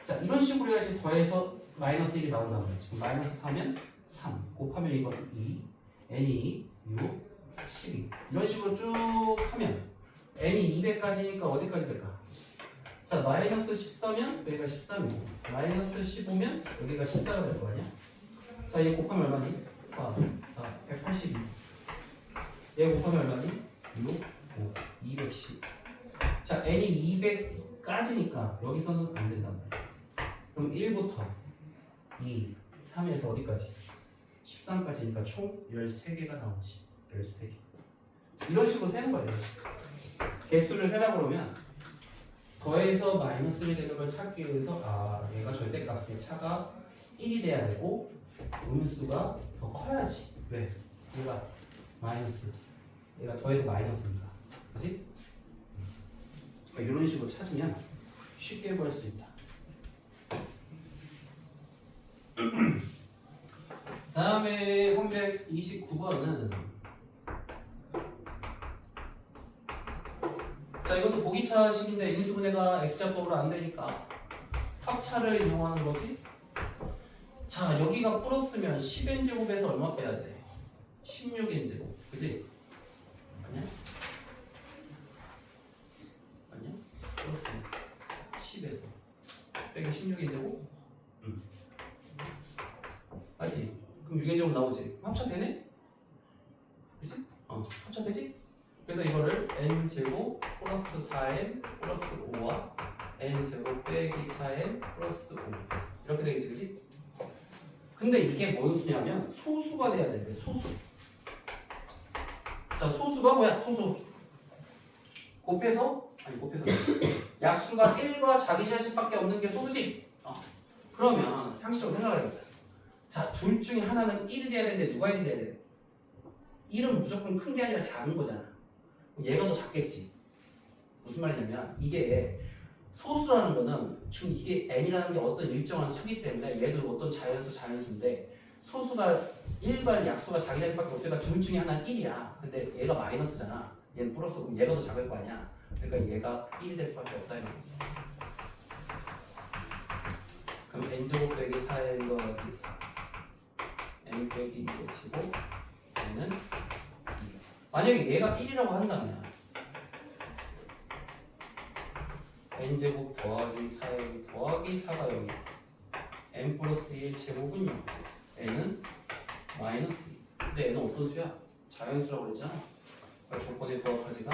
자 이런 식으로 해야지 더해서 마이너스 1이 나온단 말이야. 지금 마이너스 4면 3 곱하면 이건 2 n이 6 12 이런 식으로 쭉 하면 n이 200까지니까 어디까지 될까? 자 자, 마이너스 14면 여기가 13이고 마이너스 15면 여기가 14가 될 거 아니야? 자, 얘 곱하면 얼마니? 4, 182. 얘 곱하면 얼마니? 6, 5, 210. 자, n이 200까지니까 여기서는 안 된단 말이야. 그럼 1부터 2, 3에서 어디까지? 13까지니까 총 13개가 나오지. 13개. 이런 식으로 세는 거예요. 개수를 세라고 그러면 더해서 마이너스를 되는 걸 찾기 위해서 얘가 절대값의 차가 1이 돼야 되고 음수가 더 커야지. 왜? 얘가 마이너스. 얘가 더해서 마이너스니까. 그지? 그러니까 이런 식으로 찾으면 쉽게 구할 수 있다. 다음에 329번은 자, 이것도 보기차식인데 인수분해가 X자법으로 안 되니까 합차를 이용하는 거지. 자, 여기가 플러스면 10n제곱에서 얼마 빼야 돼? 16n제곱. 그지? 아니야? 아니야? 플러스 10에서 빼기 16n제곱? 맞지? 그럼 6n제곱 나오지? 합차되네? 그지? 합차되지? 그래서 이거를 n제곱 플러스 4n 플러스 5와 n제곱 빼기 4n 플러스 5 이렇게 되겠지, 그지? 근데 이게 뭔 수냐면 소수가 돼야 되는데 소수. 자, 소수가 뭐야? 소수. 곱해서 약수가 1과 자기 자식밖에 없는 게 소수지? 그러면 상식적으로 생각해보자. 자, 둘 중에 하나는 1이 돼야 되는데 누가 1이 돼야 돼? 1은 무조건 큰 게 아니라 작은 거잖아. 얘가 더 작겠지. 무슨 말이냐면 이게 소수라는 거는 지금 이게 n이라는 게 어떤 일정한 수기 때문에 얘도 어떤 자연수인데 소수가 1과 약수가 자기 자식밖에 없으니까 둘 중에 하나는 1이야. 근데 얘가 마이너스잖아. 얘는 플러스. 그럼 얘가 더 작을 거 아니야. 그러니까 얘가 1이 될 수밖에 없다 이 말이지. 그럼 n제곱 빼기 4n 더하기 4 n 빼기 2를 치고 n은 2. 만약에 얘가 1이라고 한다면 n제곱 더하기 4n 더하기 4가 0이 n 플러스 1 제곱은 0 n은 마이너스 2. 근데 n은 어떤 수야? 자연수라고 그랬잖아. 그러니까 조건에 부합하지가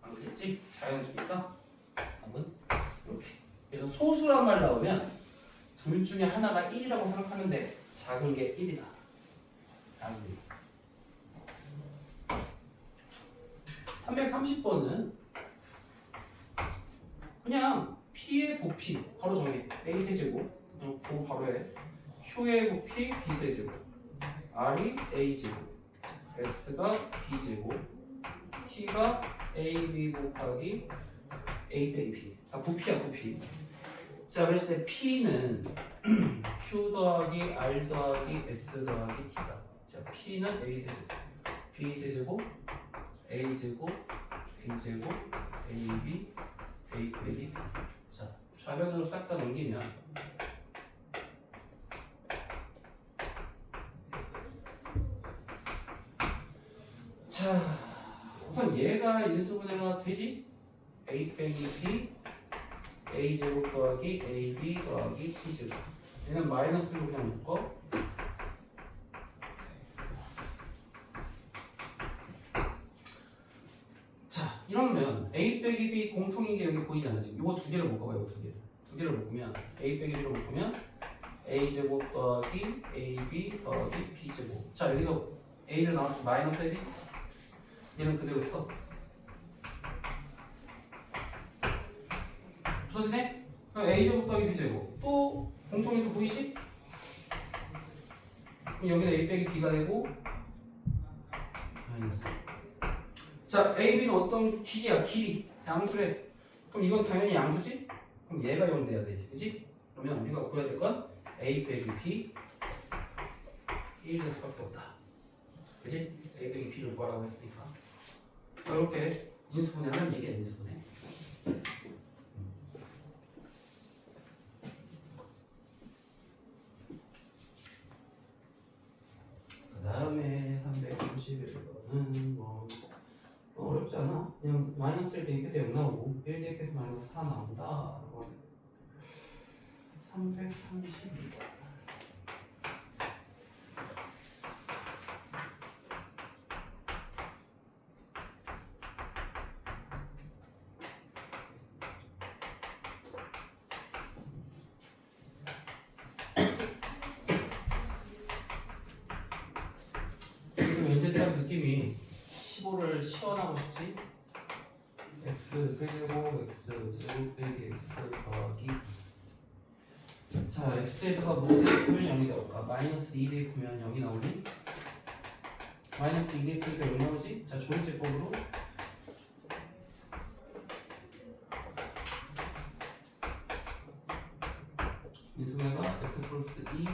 않겠지? 자연수니까 답은 이렇게. 그래서 소수란 말 나오면 둘 중에 하나가 1이라고 생각하는데 작은 게 1이다. 작은 게. 330번은 그냥 P의 부피 바로 정해. A세제곱 그냥 그거 바로 해. Q의 부피 B세제곱 R이 A제곱 S가 B제곱 T가 AB 곱하기 A 빼기 B. 자, 부피야 부피. 자, 그랬을 때 P는 Q 더하기 R 더하기 S 더하기 T다. 자, P는 A세제곱 B세제곱 A제곱 B제곱 AB A 빼기 B. 자, 좌변으로 싹 다 넘기면 자, 우선 얘가 인수분해가 되지? A 빼기 B A제곱 더하기 AB 더하기 B제곱. 얘는 마이너스로 그냥 묶어. 자, 이러면 A 빼기 B 공통인 게 여기 보이잖아. 지금 요거 두 개를 묶어봐요. 요거 두 개를. 두 개를 묶으면 A 빼기 B로 묶으면 A제곱 더하기 AB 더하기 B제곱. 자, 여기서 A를 나와서 마이너스 해야 되지? 얘는 그대로 써. 없어지네? 그럼 A제곱 더하기 B제곱. 또 공통에서 보이지? 그럼 여기는 A 빼기 B가 되고 마이너스. 자, A, B는 어떤 길이야? 길이. 양수래. 그럼 이건 당연히 양수지? 그럼 얘가 0 돼야 되지. 그치? 그러면 우리가 구해야 될 건 A 빼기 B 1 될 수밖에 없다. 그치? A 빼기 B를 구하라고 했으니까. 이렇게 인수분해하면 이게 인수분해. 그 다음에 331번은 뭐 어렵지 않아. 그냥 마이너스 1 대입해서 0 나오고 1 대입해서 마이너스 4 나온다. 332. 그럼 왠지 딱 느낌이 15를 시원하고 싶지? x 세제곱 x 제곱 빼기 x 더하기 자 x에다가 뭐 대입하면 0이 나올까? 마이너스 2 대입하면 0이 나오니? 마이너스 2 대입하니까 0 나오지? 자 조립제법으로 인수분해가 x 플러스 2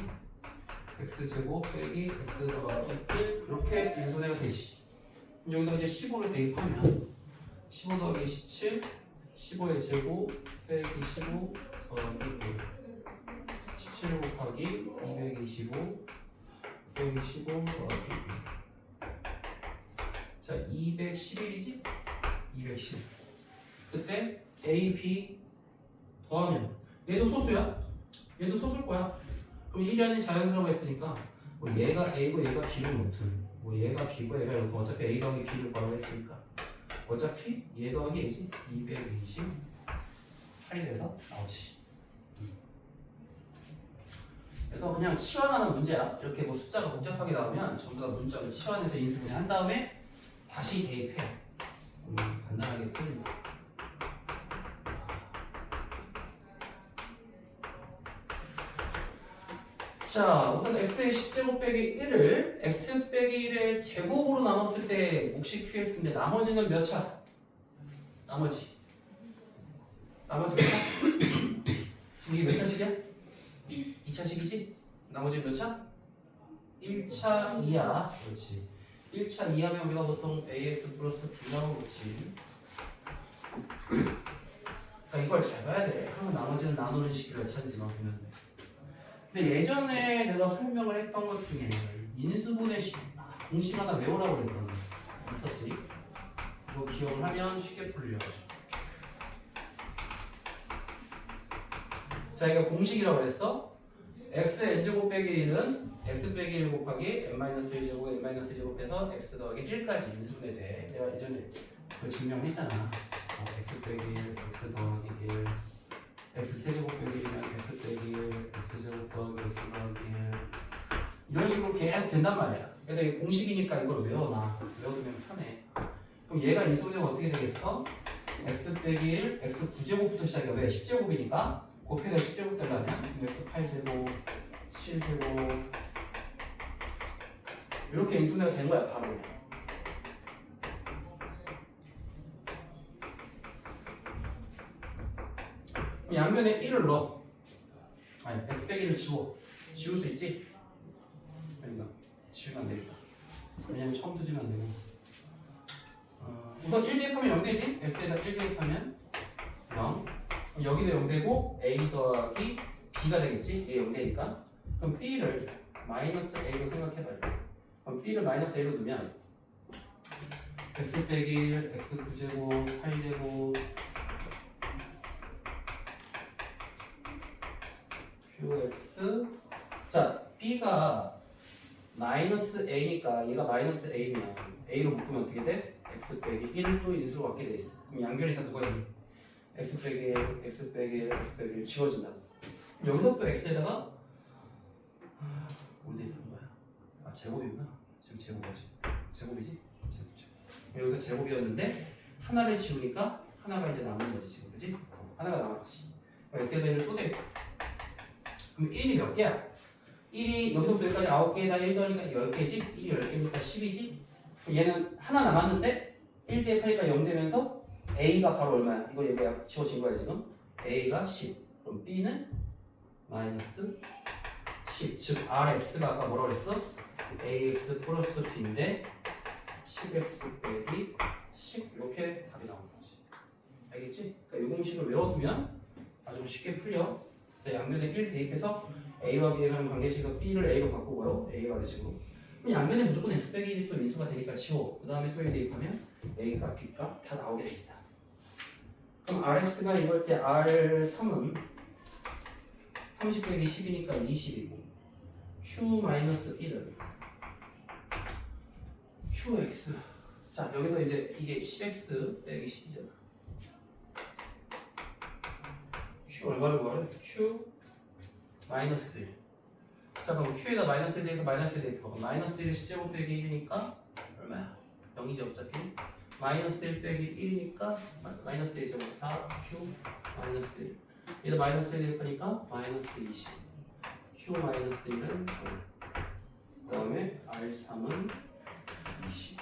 x제곱 빼기 x 더하기 1 이렇게 인수분해가 되지. 여기서 이제 15를 대입하면 15 더하기 17 15의 제곱 빼기 15 더하기 1 17 곱하기 225 빼기 15 더하기 1 자 211이지? 210 그때 A, B 더하면 얘도 소수야? 얘도 소수일 거야. 그럼 1이 안에 자연스러워 했으니까 뭐 얘가 A고 얘가 B를 놓든 뭐 얘가 B고 얘가 이렇고 어차피 A 더하기 B를 바로 했으니까 어차피 얘 더하기 A지 228이 돼서 나오지. 그래서 그냥 치환하는 문제야. 이렇게 뭐 숫자가 복잡하게 나오면 전부 다 문자를 치환해서 인수분해 한 다음에 다시 대입해. 간단하게 풀린다. 자, 우선 x의 10제곱 빼기 1을 x 빼기 1의 제곱으로 나눴을 때 몫이 qx인데 나머지는 몇 차? 나머지 몇 차? 지금 이게 몇 차식이야? 2차식이지? 나머지 몇 차? 1차 이하. 그렇지. 1차 이하면 우리가 보통 ax 플러스 b라고 그렇지. 그러니까 이걸 잘 봐야 돼. 그러면 나머지는 나누는 식이 몇 차인지만 보면 돼. 근데 예전에 내가 설명을 했던 것 중에 인수분해식 공식 하나 외우라고 그랬던 거 있었지? 이거 기억을 하면 쉽게 풀려요. 자, 이거 공식이라고 그랬어. x n제곱 빼기 1은 x 빼기 1 곱하기 n-1제곱 n-1제곱해서 x 더하기 1까지 인수분해 돼. 내가 예전에 그걸 증명했잖아. x 빼기 1, x 더하기 1 x 세제곱 빼기 1이면 x 빼기 1, x 제곱 더하기 x 더하기 1 이런 식으로 계속 된단 말이야. 그래서 이게 공식이니까 이걸 외워놔. 외워두면 편해. 그럼 얘가 인수분해가 어떻게 되겠어? x 빼기 1, x 9제곱부터 시작해. 왜? 10제곱이니까 곱해서 10제곱 되려면 x 8제곱, 7제곱 이렇게 인수분해가 된 거야 바로. 양면에 1을 넣어. 아니, x 빼기를 지워. 지울 수 있지? 아니다. 지우면 안 되겠다. 왜냐면 처음부터 지우면 안 되고. 우선 1 대입하면 0 되지? x에다 1 대입하면 0. 그럼 여기도 0 되고 a 더하기 b가 되겠지? a 0 되니까. 그럼 b를 마이너스 a로 생각해봐요. 그럼 b를 마이너스 a로 두면 x 빼기 1, x 9제곱, 8제곱 qx 자 b가 마이너스 a니까 얘가 마이너스 a면 a로 묶으면 어떻게 돼? x 빼기 1도 인수로 갖게 돼 있어. 그럼 양변이 다 누가 있니? x 빼기 1, x 빼기 1, x 빼기 1 지워진다. 여기서 또 x에다가 뭔데 이런 거야? 아 제곱이구나. 지금 제곱이지. 제곱이지? 제곱. 여기서 제곱이었는데 하나를 지우니까 하나가 이제 남는 거지 지금, 그지? 하나가 남았지. x에다 1을 또 대고. 그럼 1이 몇 개야? 1이 여기서부터 여기까지 9개에다 1 더하니까 10개지? 1이 10개니까 10이지? 그럼 얘는 하나 남았는데 1 대입하니까 0 되면서 A가 바로 얼마야? 이거 얘가 지워진 거야 지금? A가 10. 그럼 B는 마이너스 10. 즉 RX가 아까 뭐라고 그랬어? AX 플러스 B인데 10X 빼기 10 이렇게 답이 나오는 거지. 알겠지? 그러니까 이 공식을 외워두면 아주 쉽게 풀려. 양면에 1 대입해서 A와 B에 가는 관계식에서 B를 A로 바꾸고요. A와 B식으로. 그럼 양면에 무조건 X 빼기 1이 또 인수가 되니까 지워. 그 다음에 또 1 대입하면 A값, B값 다 나오게 되겠다. 그럼 RX가 이걸 때 R3은 30 빼기 10이니까 20이고 Q-1은 QX. 자, 여기서 이제 이게 10X 빼기 10이잖아. Q 얼마를 구하래? Q 마이너스 1. 자, 그럼 Q에다 마이너스 1 대해서 마이너스 1 대입해. 마이너스 1에 10제곱 빼기 1이니까 얼마야? 0이지 어차피. 마이너스 1 빼기 1이니까 마이너스 1 제곱 4 Q 마이너스 1. 얘도 마이너스 1 대입하니까 마이너스 20. Q 마이너스 1은 5. 그 다음에 R3은 20.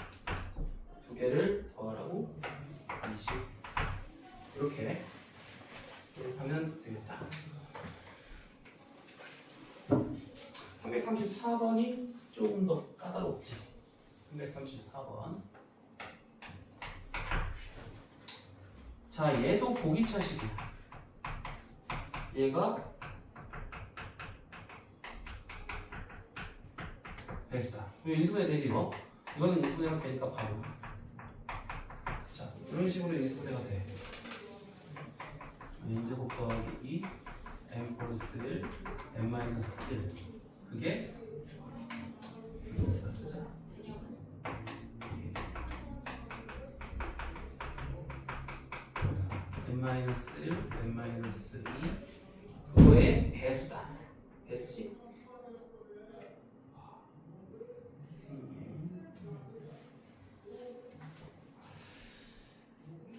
두 개를 더하라고 20. 이렇게 하면 되겠다. 334번이 조금 더 까다롭지. 334번. 자, 얘도 보기차식이야. 얘가 배수다. 이거 인수분해 되지 이거? 이거는 인수분해가 되니까 바로. 자, 이런 식으로 인수분해가 돼. n제곱 더하기 2 m 플러스 1 m 마이너스 1 그게 여기다 쓰자. m 마이너스 1 m 마이너스 2 그거의 배수다. 배수지?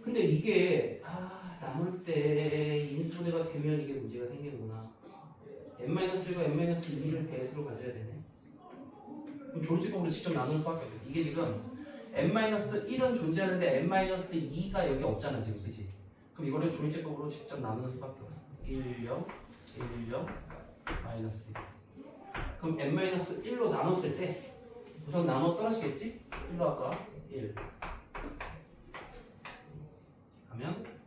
근데 이게 남을 때 인수분해가 되면 이게 문제가 생기는구나. n-1과 n-2를 배수로 가져야 되네. 그럼 조르지법으로 직접 나누는 수밖에 없어. 이게 지금 n-1은 존재하는데 n-2가 여기 없잖아 지금, 그치? 그럼 이거를 조르지법으로 직접 나누는 수밖에 없어. 1, 0, 1, 0, 마이너스 2. 그럼 n-1로 나눴을 때 우선 나눠 떨어지겠지? 1로 아까 1 하면 0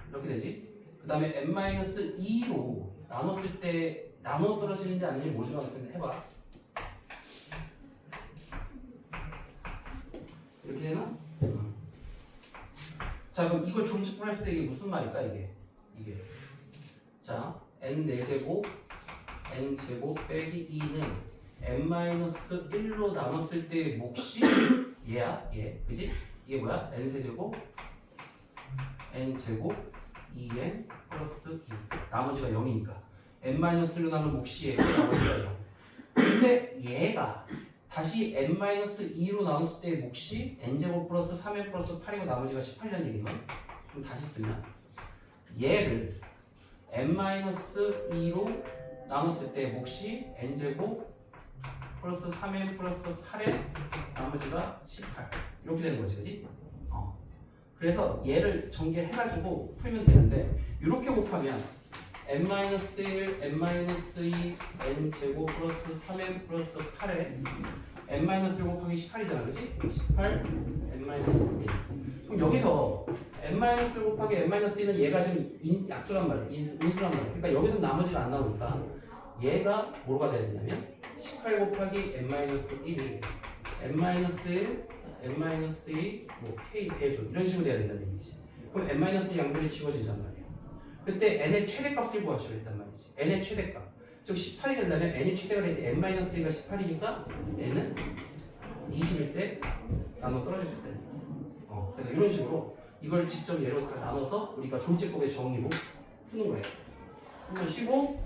이렇게 되지? 그 다음에 n-2로 나눴을 때 나눠 떨어지는지 아닌지 뭐 중요할 텐데 해봐. 이렇게 되나? 자, 그럼 이걸 종집을 했을 때 이게 무슨 말일까 이게? 자, n4제곱 n제곱 빼기 2는 n-1로 나눴을 때 몫이 얘야 얘, 그지? 이게 뭐야? n세제곱 n제곱 2n 플러스 2 나머지가 0이니까 n-1로 나눈 몫이 얘고 나머지가 0. 근데 얘가 다시 n-2로 나눴을 때 몫이 n제곱 플러스 3n 플러스 8이고 나머지가 18이라는 얘기만. 그럼 다시 쓰면 얘를 n-2로 나눴을 때 몫이 n제곱 플러스 3n 플러스 8에 나머지가 18 이렇게 되는 거지, 그지? 그래서 얘를 전개해가지고 풀면 되는데 이렇게 곱하면 n-1, n-2, n제곱 플러스 3n 플러스 8에 n-1 곱하기 18이잖아, 그치? 18, n-1 그럼 여기서 n-1 곱하기 n-1는 얘가 지금 약수란 말이야, 인수란 말이야. 그러니까 여기서 나머지가 안 나오니까 얘가 뭐가 돼야 되냐면 18 곱하기 n-1이 n-1, n-2, 뭐 k 배수 이런 식으로 돼야 된다는 얘기지. 그럼 n-2 양변이 지워진단 말이야. 그때 n의 최대값을 구하시려 했단 말이지. n의 최대값. 즉 18이 되려면 n의 최대가 되는데 n-3가 18이니까 n은 20일 때 나눠 떨어질 수 있다는 얘기야. 그래서 이런 식으로 이걸 직접 예로 다 나눠서 우리가 존재법의 정의로 푸는 거예요. 한번 쉬고